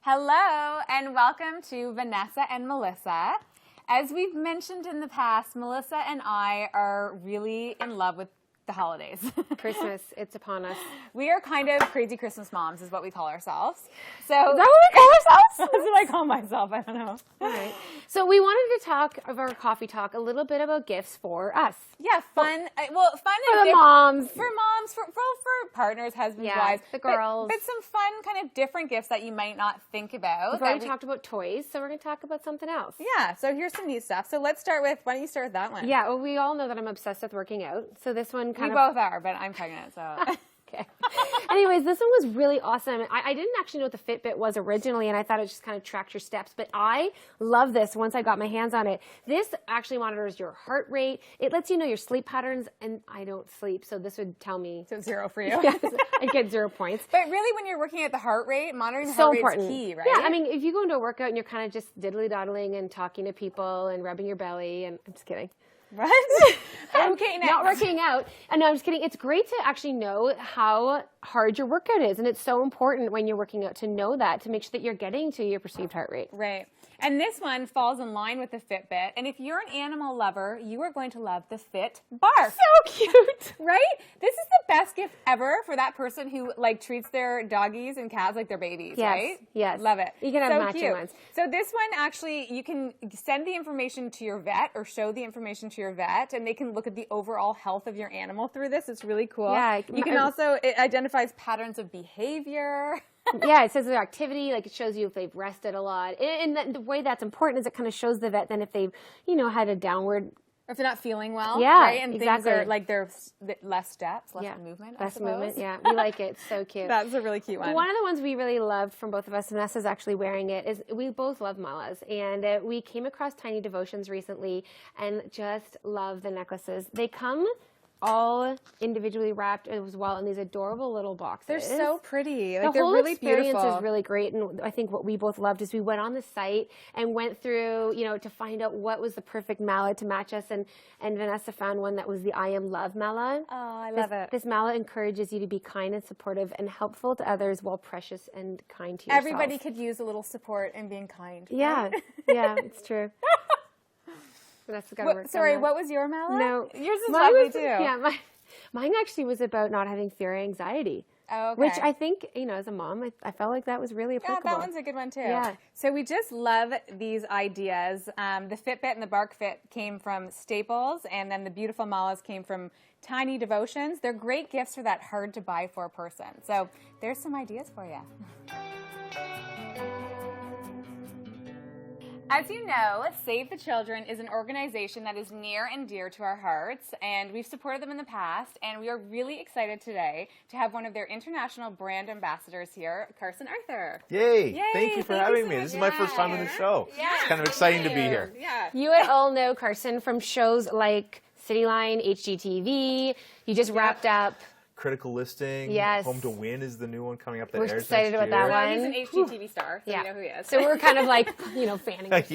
Hello, and welcome to Vanessa and Melissa. As we've mentioned in the past, Melissa and I are really in love with the holidays. Christmas, it's upon us. We are kind of crazy Christmas moms is what we call ourselves. So Is that what we call ourselves? That's what I call myself. I don't know. All right. So we wanted to talk of our coffee talk a little bit about gifts for us. Yeah, fun. Fun For the moms. For moms, for partners, husbands, wives. The girls. But some fun kind of different gifts that you might not think about. We've already talked about toys, so we're going to talk about something else. Yeah, so here's some neat stuff. So let's start with, why don't you start with that one? Yeah, well, we all know that I'm obsessed with working out. So this one We both are, but I'm pregnant, so. Okay. Anyways, this one was really awesome. I didn't actually know what the Fitbit was originally, and I thought it just kind of tracked your steps. But I love this once I got my hands on it. This actually monitors your heart rate. It lets you know your sleep patterns, and I don't sleep, so this would tell me. So 0 for you. Yes, I get 0 points. But really, when you're working at the heart rate, monitoring the So heart important. rate is key, right? Yeah, I mean, if you go into a workout and you're kind of just diddly-doddling and talking to people and rubbing your belly, and I'm just kidding. What? Okay, next. Not working out. And no, I'm just kidding. It's great to actually know how hard your workout is. And it's so important when you're working out to know that, to make sure that you're getting to your perceived heart rate. Right. And this one falls in line with the Fitbit. And if you're an animal lover, you are going to love the Fit Barf. So cute. Right? This is the best gift ever for that person who treats their doggies and cats like their babies, Yes, right? yes. Love it. You can have matching cute. ones. So this one, actually, you can send the information to your vet or show the information to your vet, and they can look at the overall health of your animal through this. It's really cool. Yeah. You can also, it identifies patterns of behavior. Yeah, it says their activity, like it shows you if they've rested a lot. And the way that's important is it kind of shows the vet then if they've, had a downward. If they're not feeling well, Yeah, right? And exactly. things are there's less steps, less movement, Less I suppose. movement, yeah. We like it. It's so cute. That's a really cute one. One of the ones we really loved from both of us, Vanessa's actually wearing it, is we both love malas. And we came across Tiny Devotions recently and just love the necklaces. They come all individually wrapped as well in these adorable little boxes. They're so pretty. The they're whole really experience beautiful. is really great, and I think what we both loved is we went on the site and went through, to find out what was the perfect mala to match us, and Vanessa found one that was the I Am Love mala. Oh, I love it. This mala encourages you to be kind and supportive and helpful to others while precious and kind to yourself. Everybody could use a little support and being kind. Yeah, right? yeah, it's true. Vanessa's got to work Sorry, on that. what was your mala? No. Yours is Mine lovely was, too. Yeah, mine actually was about not having fear or anxiety. Oh, okay. Which I think, as a mom, I felt like that was really applicable. Yeah, that one's a good one too. Yeah. So we just love these ideas. The Fitbit and the Bark Fit came from Staples, and then the beautiful malas came from Tiny Devotions. They're great gifts for that hard to buy for person. So there's some ideas for you. As you know, Save the Children is an organization that is near and dear to our hearts, and we've supported them in the past, and we are really excited today to have one of their international brand ambassadors here, Carson Aurthur. Yay! Yay, Thank you for thank you having so me. much. This is my first time on the show. Yeah, It's kind of exciting to be here. Yeah. You all know Carson from shows like Cityline, HGTV. You just wrapped up. Critical Listing. Yes. Home to Win is the new one coming up that We're airs excited next about that year. one. Well, he's an HGTV star, so Yeah. we know who he is. So we're kind of like, fanning ourselves.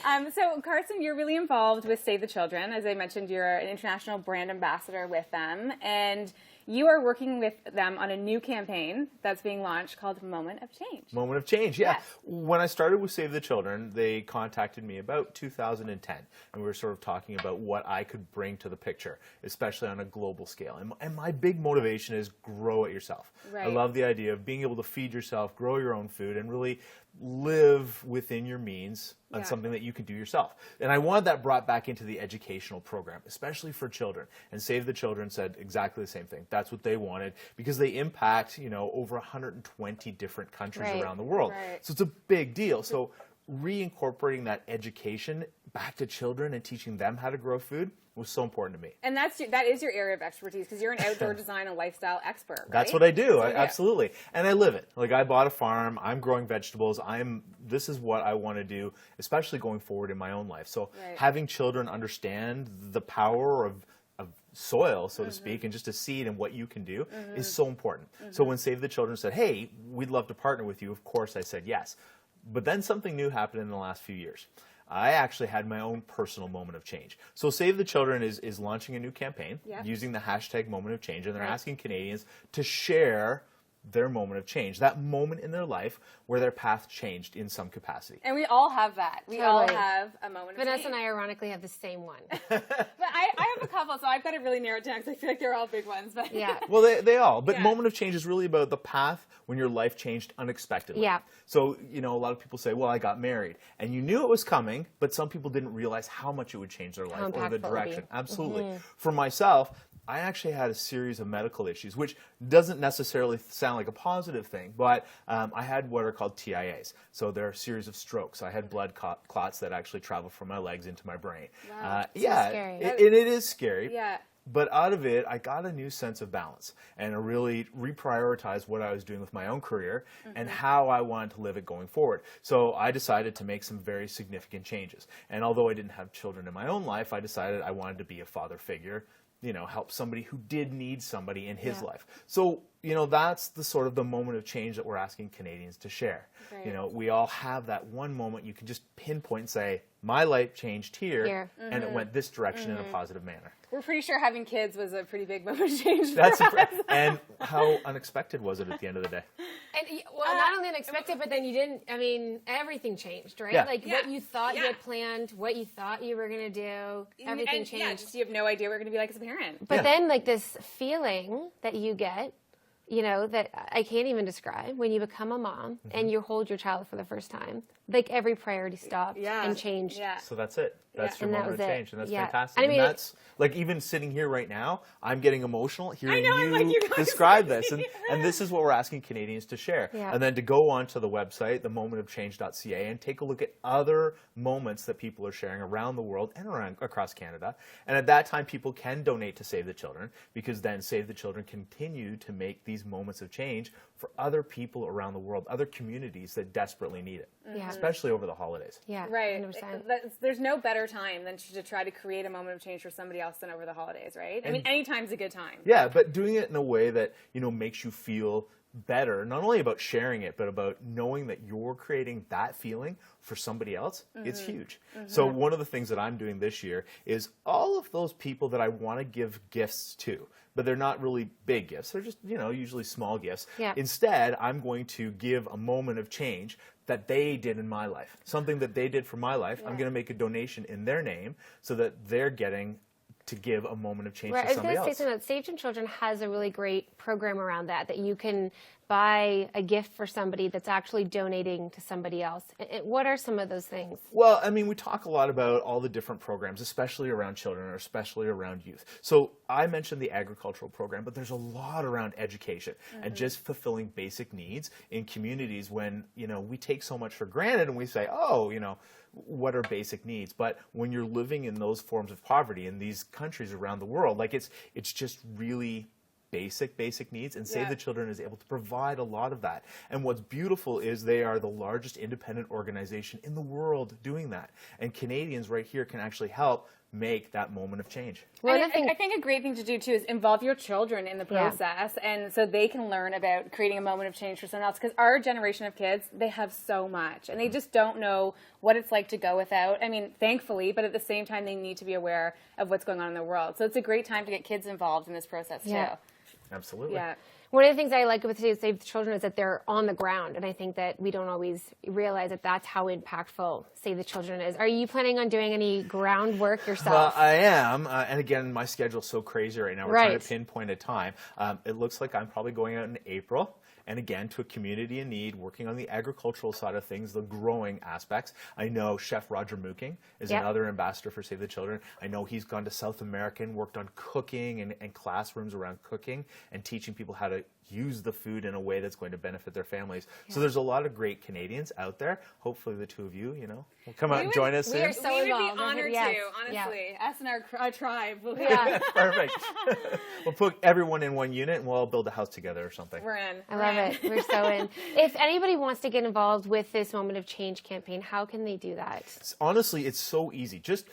Yeah. So, Carson, you're really involved with Save the Children. As I mentioned, you're an international brand ambassador with them, and you are working with them on a new campaign that's being launched called Moment of Change. Moment of Change, yeah. Yes. When I started with Save the Children, they contacted me about 2010, and we were sort of talking about what I could bring to the picture, especially on a global scale. And my big motivation is grow it yourself. Right. I love the idea of being able to feed yourself, grow your own food, and really live within your means on something that you can do yourself. And I wanted that brought back into the educational program, especially for children. And Save the Children said exactly the same thing. That's what they wanted because they impact, over 120 different countries Right. around the world. Right. So it's a big deal. So reincorporating that education back to children and teaching them how to grow food was so important to me. And that is your area of expertise because you're an outdoor design and lifestyle expert, right? That's what I do. That's what you Absolutely. And I live it. Like I bought a farm, I'm growing vegetables. This is what I want to do, especially going forward in my own life. So Right. having children understand the power of soil, so to speak, and just a seed and what you can do is so important. So when Save the Children said, hey, we'd love to partner with you, of course I said yes. But then something new happened in the last few years. I actually had my own personal moment of change. So Save the Children is launching a new campaign Yeah. using the hashtag Moment of Change, and they're asking Canadians to share their moment of change, that moment in their life where their path changed in some capacity. And we all have that. We all have a moment of Vanessa change. and I ironically have the same one. But I have a couple, so I've got to really narrow it down because I feel like they're all big ones. But Yeah. Well, they all. But moment of change is really about the path when your life changed unexpectedly. Yeah. So, a lot of people say, well, I got married. And you knew it was coming, but some people didn't realize how much it would change their life or the impactful it would be. direction. Absolutely. For myself, I actually had a series of medical issues, which doesn't necessarily sound like a positive thing, but I had what are called TIAs. So they're a series of strokes. I had blood clots that actually travel from my legs into my brain. Wow. scary. It is scary. Yeah. But out of it, I got a new sense of balance and I really reprioritized what I was doing with my own career and how I wanted to live it going forward. So I decided to make some very significant changes. And although I didn't have children in my own life, I decided I wanted to be a father figure, help somebody who did need somebody in his life. So, that's the sort of the moment of change that we're asking Canadians to share. Right. We all have that one moment you can just pinpoint and say, my life changed here. And it went this direction in a positive manner. We're pretty sure having kids was a pretty big moment of change. That's for us. and how unexpected was it at the end of the day? And not only unexpected, but then you didn't. I mean, everything changed, right? Yeah. Like what you thought you Yeah. had planned, what you thought you were gonna do, everything And, changed. Yeah, just you have no idea what you're going to be like as a parent. But then, like this feeling that you get, that I can't even describe when you become a mom and you hold your child for the first time. Like every priority stopped and changed. Yeah. So that's it. That's your And that moment of was it. change, and that's Yeah. fantastic. I mean, and that's like even sitting here right now, I'm getting emotional hearing know, I'm you like, you guys describe are this, and this is what we're asking Canadians to share. Yeah. And then to go onto the website, themomentofchange.ca, and take a look at other moments that people are sharing around the world and across Canada. And at that time, people can donate to Save the Children, because then Save the Children continue to make these moments of change for other people around the world, other communities that desperately need it, especially over the holidays. Yeah. Right. 100%. There's no better time than to try to create a moment of change for somebody else than over the holidays, right? I mean, any time's a good time. Yeah, but doing it in a way that, makes you feel better, not only about sharing it, but about knowing that you're creating that feeling for somebody else, it's huge. So one of the things that I'm doing this year is all of those people that I want to give gifts to, but they're not really big gifts. They're just, usually small gifts. Yeah. Instead, I'm going to give a moment of change that they did in my life, something that they did for my life. I'm going to make a donation in their name so that they're getting to give a moment of change Right. to I was somebody going to else. say something that Save the Children has a really great program around that you can buy a gift for somebody that's actually donating to somebody else. What are some of those things? Well, I mean, we talk a lot about all the different programs, especially around children or especially around youth. So I mentioned the agricultural program, but there's a lot around education and just fulfilling basic needs in communities when, we take so much for granted and we say, oh, what are basic needs? But when you're living in those forms of poverty in these countries around the world, like it's just really basic needs, and Save the Children is able to provide a lot of that. And what's beautiful is they are the largest independent organization in the world doing that. And Canadians right here can actually help make that moment of change. Well, I think a great thing to do too is involve your children in the process, and so they can learn about creating a moment of change for someone else. Because our generation of kids, they have so much, and they just don't know what it's like to go without. I mean, thankfully, but at the same time, they need to be aware of what's going on in the world. So it's a great time to get kids involved in this process too. Absolutely. Yeah. One of the things I like with Save the Children is that they're on the ground, and I think that we don't always realize that that's how impactful Save the Children is. Are you planning on doing any groundwork yourself? I am, and again, my schedule's so crazy right now. We're trying to pinpoint a time. It looks like I'm probably going out in April. And again, to a community in need, working on the agricultural side of things, the growing aspects. I know Chef Roger Mooking is another ambassador for Save the Children. I know he's gone to South America and worked on cooking and classrooms around cooking and teaching people how to use the food in a way that's going to benefit their families. So there's a lot of great Canadians out there. Hopefully the two of you, will come out and join us soon. We are so We would involved. be honored Yes. to, honestly. Us and our tribe. Perfect. We'll put everyone in one unit and we'll all build a house together or something. We're in. I love it. We're so in. If anybody wants to get involved with this Moment of Change campaign, how can they do that? Honestly, it's so easy. Just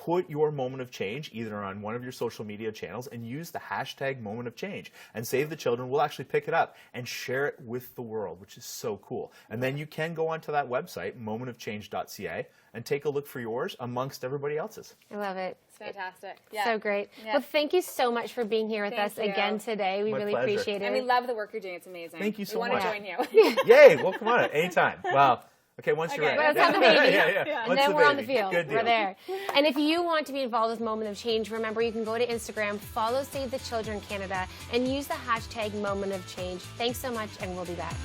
put your moment of change either on one of your social media channels and use the hashtag moment of change. And Save the Children will actually pick it up and share it with the world, which is so cool. And then you can go onto that website, momentofchange.ca, and take a look for yours amongst everybody else's. I love it. It's fantastic. Yeah. So great. Yeah. Well, thank you so much for being here with Thank us you. again today. We My really pleasure. appreciate it. And we love the work you're doing. It's amazing. Thank you so we much. want to join you. Yay! Well, come on, anytime. Well, okay, once you're Okay. ready. Let's have the baby. Yeah. And Once then the we're on the baby. field. Good deal. We're there. And if you want to be involved with Moment of Change, remember you can go to Instagram, follow Save the Children Canada, and use the hashtag Moment of Change. Thanks so much, and we'll be back.